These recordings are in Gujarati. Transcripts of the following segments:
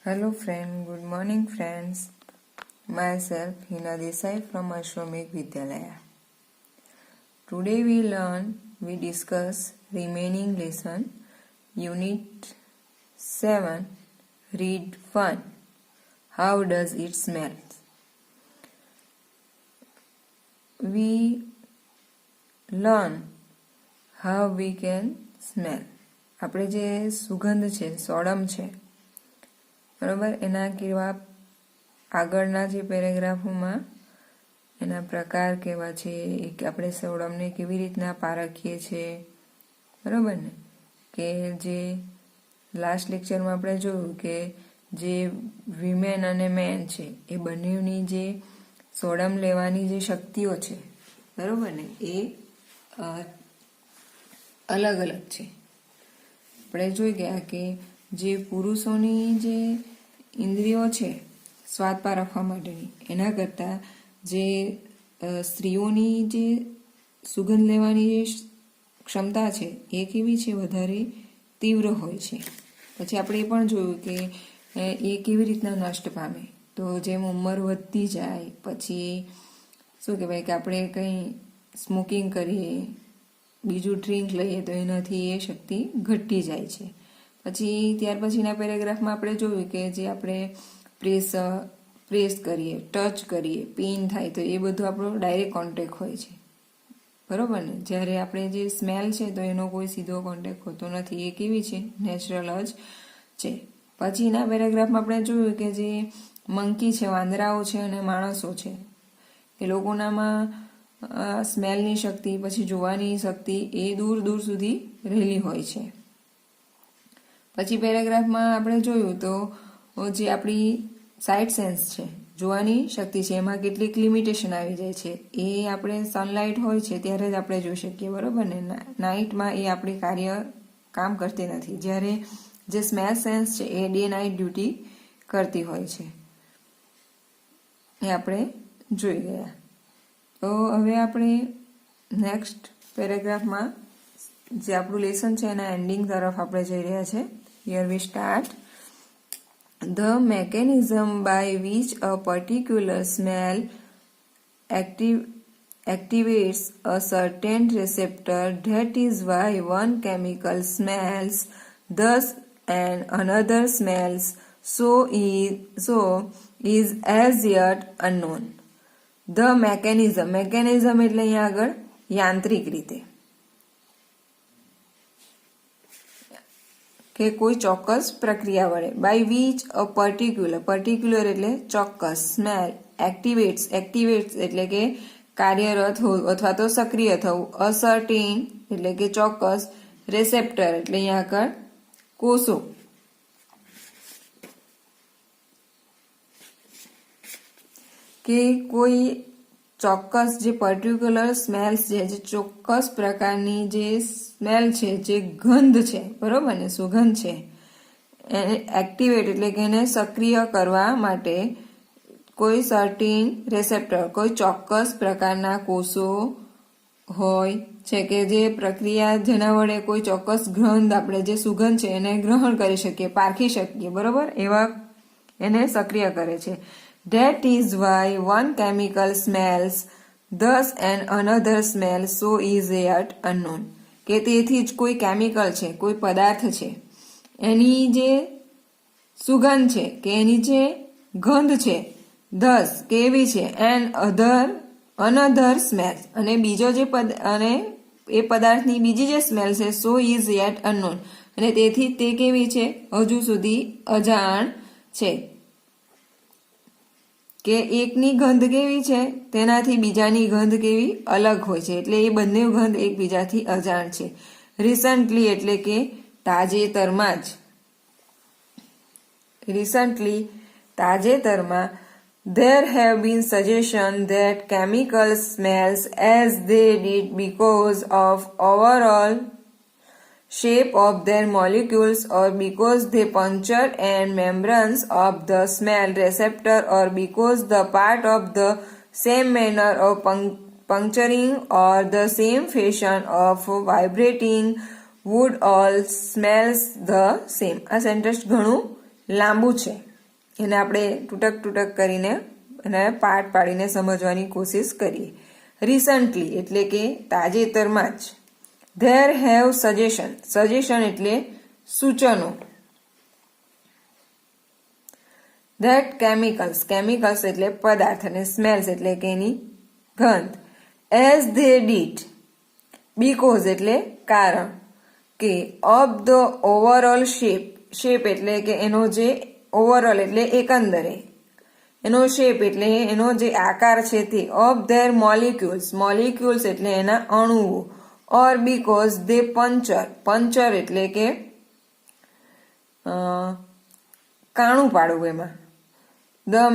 Hello friend, good morning friends. Myself Hina Desai from Ashwamekh Vidyalaya. Today we discuss remaining lesson, Unit 7, Read Fun. How does it smell? We learn how we can smell. આપણે જે સુગંધ છે, સોડમ છે, બરાબર, એના કેવા આગળના જે પેરેગ્રાફોમાં એના પ્રકાર કેવા છે, આપણે સોડમને કેવી રીતના પારખીએ છીએ, બરાબર ને, કે જે લાસ્ટ લેક્ચરમાં આપણે જોયું કે જે વિમેન અને મેન છે એ બંનેની જે સોડમ લેવાની જે શક્તિઓ છે, બરાબર ને, એ અલગ અલગ છે. આપણે જોઈ ગયા કે જે પુરુષોની જે ઇન્દ્રિયો છે સ્વાદ પારખવા માટેની, એના કરતાં જે સ્ત્રીઓની જે સુગંધ લેવાની જે ક્ષમતા છે એ કેવી છે, વધારે તીવ્ર હોય છે. પછી આપણે એ પણ જોયું કે એ કેવી રીતના નષ્ટ પામે. તો જેમ ઉંમર વધતી જાય પછી શું કહેવાય કે આપણે કંઈ સ્મોકિંગ કરીએ, બીજું ડ્રિંક લઈએ તો એનાથી એ શક્તિ ઘટતી જાય છે. પછી ત્યાર પછીના પેરેગ્રાફમાં આપણે જોયું કે જે આપણે પ્રેસ કરીએ, ટચ કરીએ, પેઇન થાય તો એ બધું આપણો ડાયરેક્ટ કોન્ટેક્ટ હોય છે, બરાબર ને. જ્યારે આપણે જે સ્મેલ છે તો એનો કોઈ સીધો કોન્ટેક્ટ હોતો નથી, એ કેવી છે, નેચરલ જ છે. પછીના પેરેગ્રાફમાં આપણે જોયું કે જે મંકી છે, વાંદરાઓ છે અને માણસો છે, એ લોકોનામાં સ્મેલની શક્તિ, પછી જોવાની શક્તિ એ દૂર દૂર સુધી રહેલી હોય છે. પછી પેરેગ્રાફમાં આપણે જોયું તો જે આપણી સાઇટ સેન્સ છે, જોવાની શક્તિ છે, એમાં કેટલીક લિમિટેશન આવી જાય છે. એ આપણે સનલાઇટ હોય છે ત્યારે જ આપણે જોઈ શકીએ, બરાબર ને. નાઇટમાં એ આપણી કામ કરતી નથી, જ્યારે જે સ્મેલ સેન્સ છે એ ડે નાઇટ ડ્યુટી કરતી હોય છે, એ આપણે જોઈ ગયા. તો હવે આપણે નેક્સ્ટ પેરેગ્રાફમાં જે આપણું લેસન છે એના એન્ડિંગ તરફ આપણે જઈ રહ્યા છે. Here we start. The mechanism by which a particular smell activates a certain receptor, that is why one chemical smells thus and another smells so is as yet unknown. The mechanism એટલે અહીંયા આગળ યાંત્રિક રીતે, કે કોઈ ચોક્કસ પ્રક્રિયા વડે, બાય વીચ અ પર્ટિક્યુલર એટલે ચોક્કસ, સ્મેલ એક્ટિવેટ્સ એટલે કે કાર્યરત હોવું અથવા તો સક્રિય થવું, અસર્ટેન એટલે કે ચોક્કસ, રેસેપ્ટર એટલે અહીંયા આગળ કોષો, કે કોઈ ચોક્કસ જે પર્ટિક્યુલર સ્મેલ્સ છે, જે ચોક્કસ પ્રકારની જે સ્મેલ છે, જે ગંધ છે, બરોબર ને, સુગંધ છે, એને એક્ટિવેટ એટલે કે એને સક્રિય કરવા માટે કોઈ સર્ટીન રેસેપ્ટર, કોઈ ચોક્કસ પ્રકારના કોષો હોય છે કે જે પ્રક્રિયા જેના વડે કોઈ ચોક્કસ ગંધ, આપણે જે સુગંધ છે એને ગ્રહણ કરી શકીએ, પારખી શકીએ, બરોબર, એવા એને સક્રિય કરે છે. That is why one chemical smells thus and another smells so is yet unknown. કે તેથી જ કોઈ કેમિકલ છે, કોઈ પદાર્થ છે, એની જે સુગંધ છે કે એની જે ગંધ છે, thus કેવી છે, and another smells અને બીજો જે અને એ પદાર્થની બીજી જે સ્મેલ છે, so is yet unknown અને તેથી તે કેવી છે, હજુ સુધી અજાણ છે. કે એકની ગંધ કેવી છે તેનાથી બીજાની ગંધ કેવી અલગ હોય છે, એટલે એ બંને ગંધ એકબીજાથી અજાણ છે. રિસન્ટલી એટલે કે તાજેતરમાં there have been suggestions that chemical smells as they did because of overall shape of their molecules or because they puncture and membranes of the smell receptor or because the part of the same manner of puncturing or the same fashion of vibrating would all smells the same. આ સેન્ટેન્સ ઘણું લાંબુ છે, એને આપણે તૂટક કરીને એને પાર્ટ પાડીને સમજવાની કોશિશ કરીએ. રિસન્ટલી એટલે કે તાજેતરમાં જ. ધેર હેવ સજેશન એટલે સૂચનો. ધેટ કેમિકલ્સ એટલે પદાર્થ અને સ્મેલ્સ એટલે કે એની ગંધ. એઝ ધે ડીડ બીકોઝ એટલે કારણ. કે ઓફ ધ ઓવરઓલ શેપ એટલે કે એનો જે ઓવરઓલ એટલે એકંદરે એનો શેપ એટલે એનો જે આકાર છે તે. ઓફ ધેર મોલિક્યુલ્સ એટલે એના અણુઓ. ઓર બીકોઝ દે પંચર એટલે કે કાણું પાડવું એમાં. ધ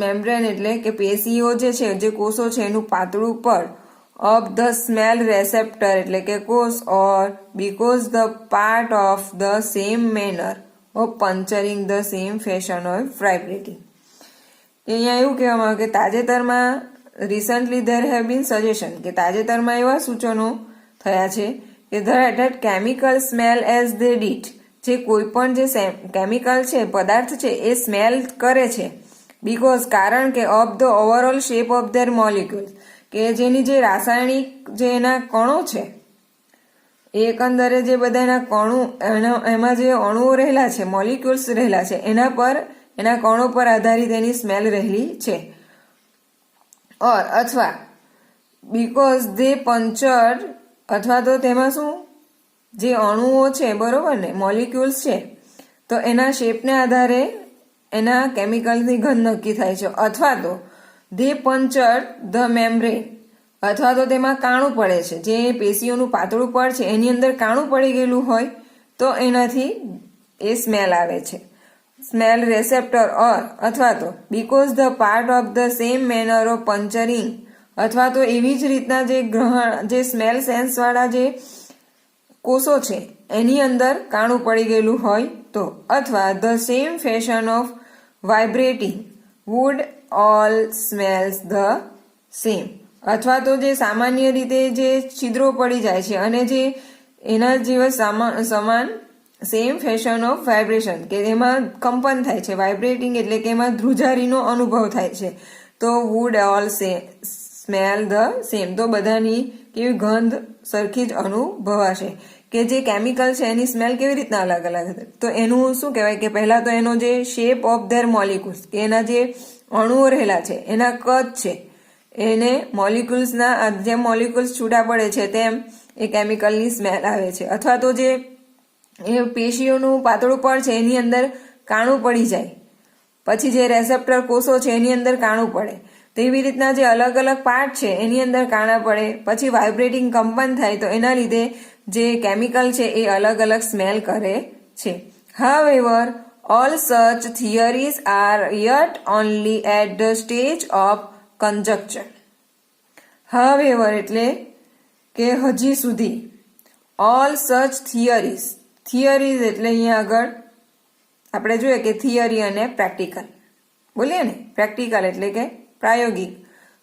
મેમ્બ્રેન એટલે કે પેશીઓ જે છે જે કોષો છે એનું પાતળું પડ. ઓફ ધ સ્મેલ રેસેપ્ટર એટલે કે કોષ. Or because the part of the same manner of punching the same fashion of vibrating. અહીંયા એવું કહેવામાં આવે કે તાજેતરમાં recently there have been suggestion કે તાજેતરમાં એવા સૂચનો થયા છે કે that chemical smell as they did જે કોઈ પણ જે કેમિકલ છે પદાર્થ છે એ સ્મેલ કરે છે. બીકોઝ કારણ કે of the overall shape of their molecules કે જેની જે રાસાયણિક જે એના કણો છે એ એકંદરે જે બધા એના કણો એમાં જે અણુઓ રહેલા છે મોલિક્યુલ્સ રહેલા છે એના કણો પર આધારિત એની સ્મેલ રહેલી છે. ઓર અથવા બીકોઝ ધે પંચર અથવા તો તેમાં શું જે અણુઓ છે બરોબર ને મોલિક્યુલ્સ છે તો એના શેપને આધારે એના કેમિકલની ગંધ નક્કી થાય છે. અથવા તો ધે પંચર ધ મેમ્બ્રેન અથવા તો તેમાં કાણું પડે છે જે પેશીઓનું પાતળું પડ છે એની અંદર કાણું પડી ગયેલું હોય તો એનાથી એ સ્મેલ આવે છે. સ્મેલ રેસેપ્ટર. ઓર અથવા તો because the part of the same manner of punching અથવા તો એવી જ રીતના જે સ્મેલ સેન્સ વાળા જે કોષો છે એની અંદર કાણું પડી ગયેલું હોય તો. અથવા the same fashion of vibrating would all smells the same અથવા તો જે સામાન્ય રીતે જે છિદ્રો પડી જાય છે અને જે એના જેવા સમાન સેમ ફેશન ઓફ વાઇબ્રેશન કે એમાં કંપન થાય છે. વાઇબ્રેટિંગ એટલે કે એમાં ધ્રુજારીનો અનુભવ થાય છે તો would all smell the same તો બધાની કેવી ગંધ સરખી જ અનુભવાશે. કે જે કેમિકલ છે એની સ્મેલ કેવી રીતના અલગ અલગ હશે તો એનું શું કહેવાય કે પહેલા તો એનો જે શેપ ઓફ ધેર મોલિક્યુલ્સ કે એના જે અણુઓ રહેલા છે એના કદ છે એને મોલિક્યુલ્સના જેમ મોલિક્યુલ્સ છૂટા પડે છે તેમ એ કેમિકલની સ્મેલ આવે છે. અથવા તો જે એ પેશીઓનું પાતળું પડ છે એની અંદર કાણું પડી જાય પછી જે રેસેપ્ટર કોષો છે એની અંદર કાણું પડે તો એવી રીતના જે અલગ અલગ પાર્ટ છે એની અંદર કાણા પડે પછી વાઇબ્રેટિંગ કંપન થાય તો એના લીધે જે કેમિકલ છે એ અલગ અલગ સ્મેલ કરે છે. However all such theories are yet only at the stage of conjecture. However એટલે કે હજી સુધી. ઓલ સચ થિયરીઝ એટલે અહીંયા આગળ આપણે જોઈએ કે થિયરી અને પ્રેક્ટિકલ બોલીએ ને. પ્રેક્ટિકલ એટલે કે પ્રાયોગિક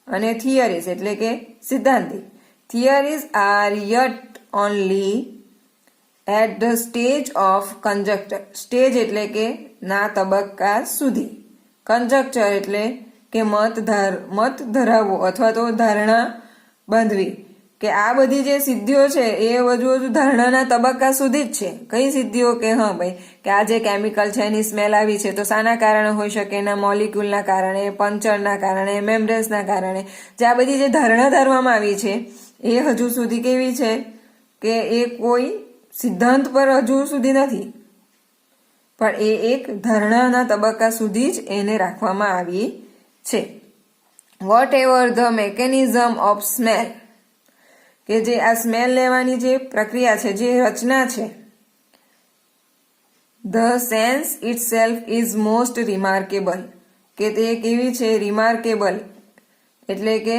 અને થિયરીઝ એટલે કે સિદ્ધાંતિક. Theories are yet only at the stage of conjecture. Stage એટલે કે ના તબક્કા સુધી. કન્જક્ચર એટલે કે મત ધરાવવો અથવા તો ધારણા બાંધવી કે આ બધી જે સિદ્ધિઓ છે એ વધુ ધારણાના તબક્કા સુધી જ છે. કઈ સિદ્ધિઓ કે હા ભાઈ કે આ જે કેમિકલ છે એની સ્મેલ આવી છે તો શાના કારણે હોઈ શકે એના મોલિક્યુલના કારણે પંચરના કારણે મેમ્બ્રેન્સના કારણે જે આ બધી જે ધારણા ધરવામાં આવી છે એ હજુ સુધી કેવી છે કે એ કોઈ સિદ્ધાંત પર હજુ સુધી નથી પણ એ એક ધારણાના તબક્કા સુધી જ એને રાખવામાં આવી છે. Whatever the mechanism of smell કે જે આ સ્મેલ લેવાની જે પ્રક્રિયા છે જે રચના છે the sense itself is most remarkable કે તે કેવી છે રિમાર્કેબલ એટલે કે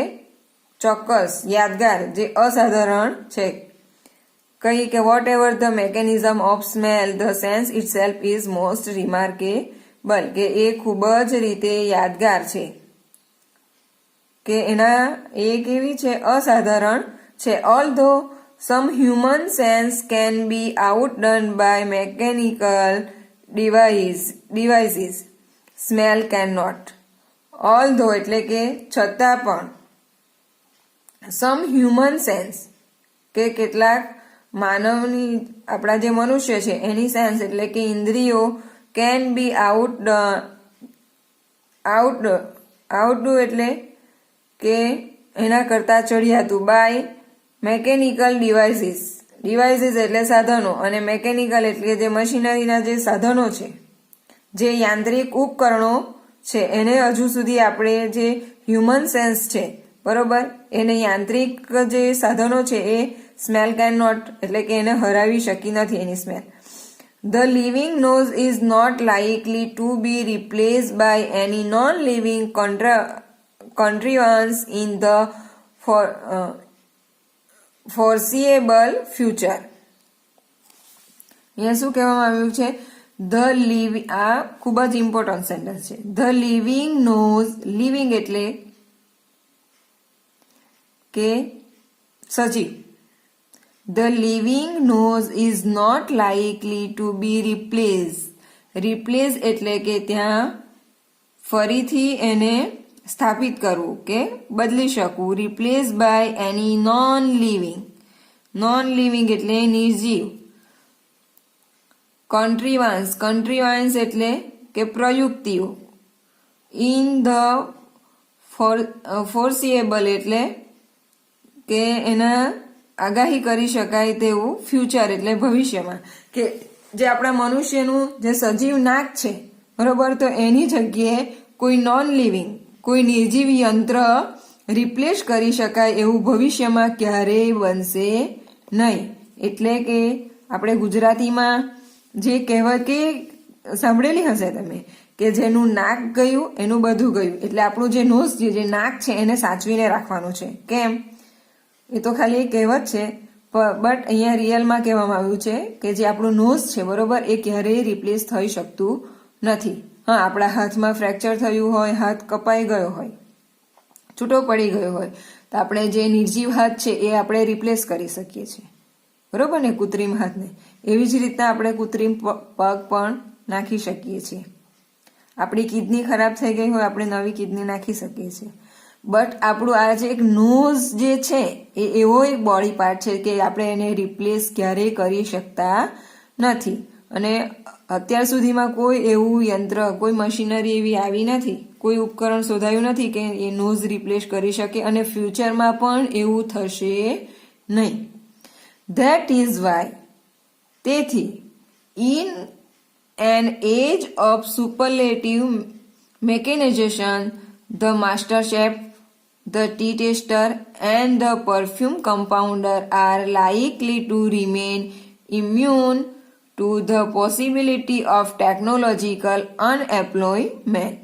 ચોક્કસ યાદગાર જે અસાધારણ છે. કઈ કે whatever the mechanism of smell the sense itself is most remarkable કે એ ખૂબ જ રીતે યાદગાર છે કે એના એ કેવી છે અસાધારણ છે. ઓલ્ધો some human sense can be outdone by mechanical devices smell cannot. Although એટલે કે છતાં પણ some human sense કે કેટલાક માનવની આપણા જે મનુષ્ય છે એની સેન્સ એટલે કે ઇન્દ્રિયો can be outdo એટલે કે એના કરતા ચડિયાતું by mechanical devices એટલે સાધનો અને મેકેનિકલ એટલે જે મશીનરીના જે સાધનો છે જે યાંત્રિક ઉપકરણો છે એને હજુ સુધી આપણે જે હ્યુમન સેન્સ છે બરોબર એને યાંત્રિક જે સાધનો છે એ સ્મેલ કેન નોટ એટલે કે એને હરાવી શકી નથી એની smell. The living nose is not likely to be replaced by any non-living contrivance in the foreseeable future. અહીંયા શું કહેવામાં આવ્યું છે? આ ખૂબ જ ઇમ્પોર્ટન્ટ સેન્ટેન્સ છે. The living nose, living એટલે કે સજીવ. The living nose is not likely to be replaced. Replace એટલે કે ત્યાં ફરીથી એને સ્થાપિત કરવું કે બદલી શકવું. Replace by any non-living. Non-living એટલે નિર્જીવ. Contrivance એટલે કે પ્રયુક્તિઓ. In the foreseeable એટલે કે એના આગાહી કરી શકાય તેવું ફ્યુચર એટલે ભવિષ્યમાં કે જે આપણા મનુષ્યનું જે સજીવ નાક છે બરોબર તો એની જગ્યાએ કોઈ નોન લિવિંગ કોઈ નિર્જીવ યંત્ર રિપ્લેસ કરી શકાય એવું ભવિષ્યમાં ક્યારેય બનશે નહીં. એટલે કે આપણે ગુજરાતીમાં જે કહેવત કે સાંભળેલી હશે તમે કે જેનું નાક ગયું એનું બધું ગયું. એટલે આપણું જે નોઝ જે નાક છે એને સાચવીને રાખવાનું છે. કેમ? એ તો ખાલી એક કહેવત છે બટ અહીંયા રિયલમાં કહેવામાં આવ્યું છે કે જે આપણું નોઝ છે બરોબર એ ક્યારેય રિપ્લેસ થઈ શકતું નથી. હા, આપણા હાથમાં ફ્રેક્ચર થયું હોય, હાથ કપાઈ ગયો હોય, છૂટો પડી ગયો હોય તો આપણે જે નિર્જીવ હાથ છે એ આપણે રિપ્લેસ કરી શકીએ છીએ બરોબર ને, કૃત્રિમ હાથને. એવી જ રીતના આપણે કૃત્રિમ પગ પણ નાખી શકીએ છીએ. આપણી કિડની ખરાબ થઈ ગઈ હોય આપણે નવી કિડની નાખી શકીએ છીએ. બટ આપણું આ જે એક નોઝ જે છે એ એવો એક બોડી પાર્ટ છે કે આપણે એને રિપ્લેસ ક્યારેય કરી શકતા નથી. અને અત્યાર સુધીમાં કોઈ એવું યંત્ર કોઈ મશીનરી એવી આવી નથી, કોઈ ઉપકરણ શોધાયું નથી કે એ નોઝ રિપ્લેસ કરી શકે અને ફ્યુચરમાં પણ એવું થશે નહીં. ધેટ ઇઝ વાય તેથી in an age of superlative mechanisation the master chef, the tea taster and the perfume compounder are likely to remain immune to the possibility of technological unemployment.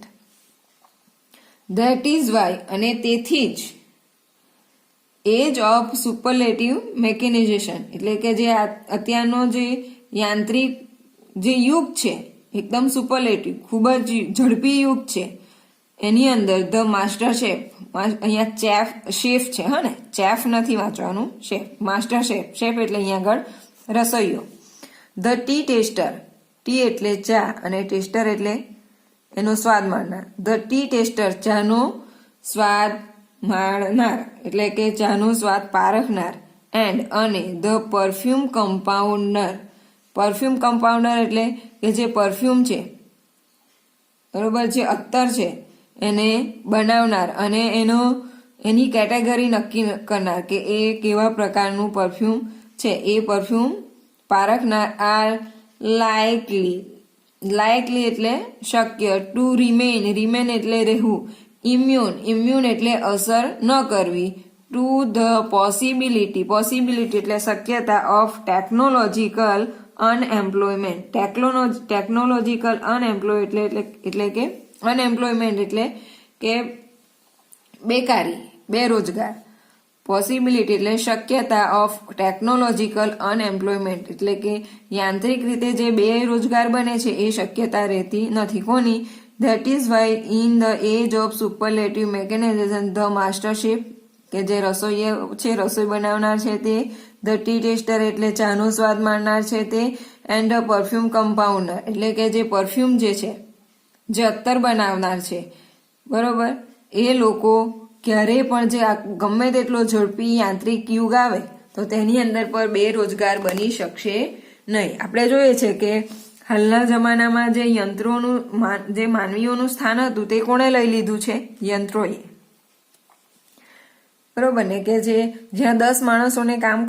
That is why અને તેથી જ એજ ઓફ સુપરલેટિવ મેકેનાઇઝેશન એટલે કે જે અત્યારનો જે યાંત્રિક જે યુગ છે એકદમ સુપરલેટિવ ખૂબ જ ઝડપી યુગ છે એની અંદર ધ માસ્ટર શેફ અહીંયા શેફ છે હા ને, ચેફ નથી વાંચવાનું, શેફ માસ્ટર શેફ એટલે અહીંયા આગળ રસોઈયો. ધ ટી ટેસ્ટર, ટી એટલે ચા અને ટેસ્ટર એટલે એનો સ્વાદ માણનાર. ધ ટી ટેસ્ટર ચાનો સ્વાદ માણનાર એટલે કે ચાનો સ્વાદ પારખનાર. એન્ડ અને the perfume compounder, perfume compounder એટલે કે જે પરફ્યુમ છે બરોબર, જે અત્તર છે એને બનાવનાર અને એની કેટેગરી નક્કી કરનાર કે એ કેવા પ્રકારનું પરફ્યુમ છે એ પરફ્યુમ પારખનાર. આર લાયકલી એટલે શક્ય. ટુ રિમેન એટલે રહેવું. ઇમ્યુન એટલે અસર ન કરવી. ટુ ધ પોસિબિલિટી એટલે શક્યતા ઓફ ટેકનોલોજીકલ અનએમ્પ્લોયમેન્ટ. ટેકનોલોજીકલ અનએમ્પ્લોય એટલે કે અનએમ્પ્લોયમેન્ટ એટલે કે બેકારી, બેરોજગાર. પોસિબિલિટી એટલે શક્યતા ઓફ ટેકનોલોજીકલ અનએમ્પ્લોયમેન્ટ એટલે કે યાંત્રિક રીતે જે બેરોજગાર બને છે એ શક્યતા રહેતી નથી. કોની? That is why in the age of superlative mechanisation the master chef કે જે રસોઈ બનાવનાર છે તે, ધ ટી ટેસ્ટર એટલે ચાનો સ્વાદ માણનાર છે તે, એન્ડ અ પરફ્યુમ કમ્પાઉન્ડર, એટલે કે જે પરફ્યુમ જે છે, જે અત્તર બનાવનાર છે, બરોબર, એ લોકો ક્યારેય પણ જે ગમે તેટલો ઝડપી યાંત્રિક યુગ આવે તો તેની અંદર પર બેરોજગાર બની શકશે નહીં. આપણે જોઈએ છે કે હાલના જમાનામાં જે યંત્રોનું જે માનવીઓનું સ્થાન હતું તે કોણે લઈ લીધું છે? યંત્રોએ. બરોબર ને, કે જ્યાં 10 માણસોને કામ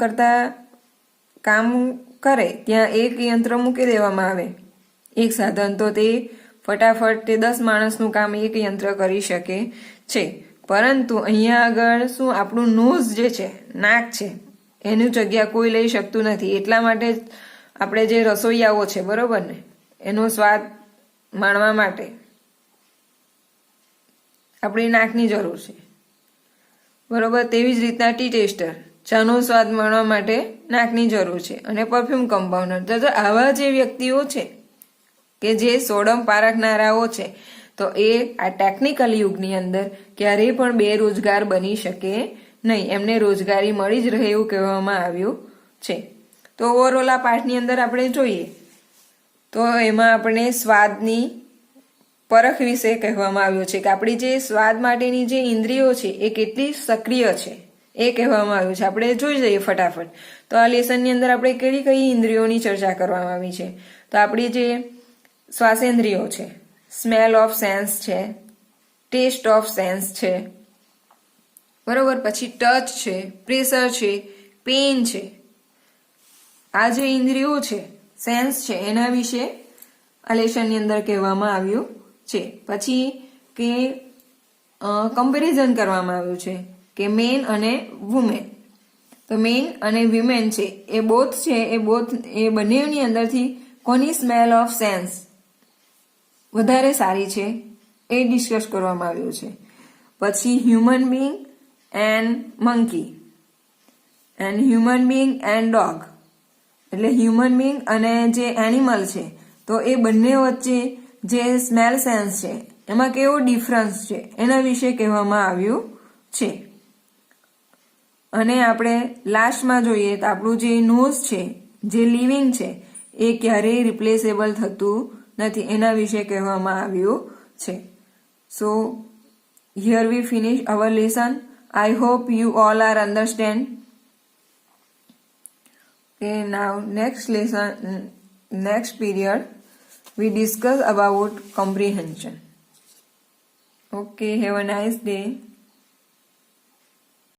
કરે ત્યાં એક યંત્ર મૂકી દેવામાં આવે, એક સાધન, તો તે ફટાફટ તે 10 માણસનું કામ એક યંત્ર કરી શકે છે. પરંતુ અહીંયા આગળ શું, આપણું નોઝ જે છે, નાક છે, એનું જગ્યા કોઈ લઈ શકતું નથી. એટલા માટે જ આપણે જે રસોઈયાઓ છે, બરોબર ને, એનો સ્વાદ માણવા માટે આપણી નાકની જરૂર છે, બરોબર. તેવી જ રીતના ટી ટેસ્ટર, ચાનો સ્વાદ માણવા માટે નાકની જરૂર છે. અને પરફ્યુમ કમ્પાઉન્ડર, તો આવા જે વ્યક્તિઓ છે કે જે સોડમ પારખનારાઓ છે, તો એ આ ટેકનિકલ યુગની અંદર ક્યારેય પણ બેરોજગાર બની શકે નહીં, એમને રોજગારી મળી જ રહે એવું કહેવામાં આવ્યું છે. તો ઓવરઓલ આ પાઠની અંદર આપણે જોઈએ તો એમાં આપણે સ્વાદની પરખ વિશે કહેવામાં આવ્યું છે કે આપણી જે સ્વાદ માટેની જે ઇન્દ્રિયો છે એ કેટલી સક્રિય છે એ કહેવામાં આવ્યું છે. આપણે જોઈ જઈએ ફટાફટ. તો આ લેસનની અંદર આપણે કઈ ઇન્દ્રિયોની ચર્ચા કરવામાં આવી છે? તો આપણી જે શ્વાસેન્દ્રિયો છે, સ્મેલ ઓફ સેન્સ છે, ટેસ્ટ ઓફ સેન્સ છે, બરોબર, પછી ટચ છે, પ્રેશર છે, પેન છે. આ જે ઇન્દ્રિયો છે, સેન્સ છે, એના વિશે આ લેસનની અંદર કહેવામાં આવ્યું છે. પછી કે કમ્પેરિઝન કરવામાં આવ્યું છે કે મેન અને વુમેન. તો મેન અને વિમેન છે એ બંનેની અંદરથી કોની સ્મેલ ઓફ સેન્સ વધારે સારી છે એ ડિસ્કસ કરવામાં આવ્યું છે. પછી human being and monkey and human being and dog, એટલે હ્યુમન બીંગ અને જે એનિમલ છે તો એ બંને વચ્ચે જે સ્મેલ સેન્સ છે એમાં કેવો ડિફરન્સ છે એના વિશે કહેવામાં આવ્યું છે. અને આપણે લાસ્ટમાં જોઈએ તો આપણું જે નોઝ છે, જે લિવિંગ છે, એ ક્યારેય રિપ્લેસેબલ થતું નથી, એના વિશે કહેવામાં આવ્યું છે. સો here we finish our lesson. I hope you all are understand. Okay, now next lesson, next period we discuss about comprehension. Okay, have a nice day.